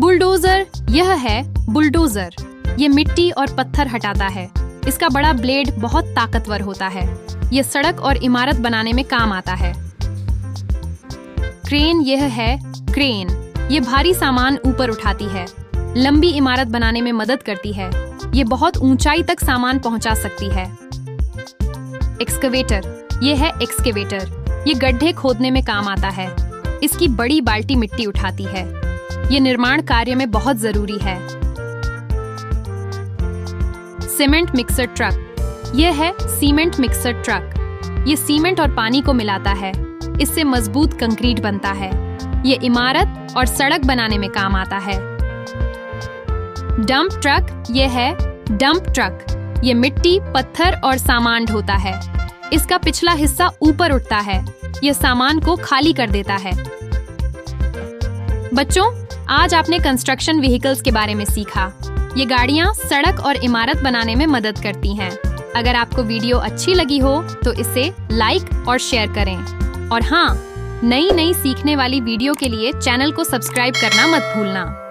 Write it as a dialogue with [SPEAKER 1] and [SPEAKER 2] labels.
[SPEAKER 1] Bulldozer, यह है bulldozer. ये मिट्टी और पत्थर हटाता है। इसका बड़ा ब्लेड बहुत ताकतवर होता है। ये सड़क और इमारत बनाने में काम आता है। क्रेन, यह है क्रेन। ये भारी सामान ऊपर उठाती है। लंबी इमारत बनाने में मदद करती है। ये बहुत ऊंचाई तक सामान पहुंचा सकती है। एक्सकवेटर, ये है एक्सकेवेटर। ये गड्ढे खोदने में काम आता है। इसकी बड़ी बाल्टी मिट्टी उठाती है। ये निर्माण कार्य में बहुत जरूरी है। सीमेंट मिक्सर ट्रक, यह है सीमेंट मिक्सर ट्रक। ये सीमेंट और पानी को मिलाता है। इससे मजबूत कंक्रीट बनता है। ये इमारत और सड़क बनाने में काम आता है। डंप ट्रक, यह है डंप ट्रक। ये मिट्टी, पत्थर और सामान ढोता है। इसका पिछला हिस्सा ऊपर उठता है। यह सामान को खाली कर देता है। बच्चों, आज आपने कंस्ट्रक्शन व्हीकल्स के बारे में सीखा। ये गाड़ियां सड़क और इमारत बनाने में मदद करती हैं। अगर आपको वीडियो अच्छी लगी हो तो इसे लाइक और शेयर करें। और हाँ, नई सीखने वाली वीडियो के लिए चैनल को सब्सक्राइब करना मत भूलना।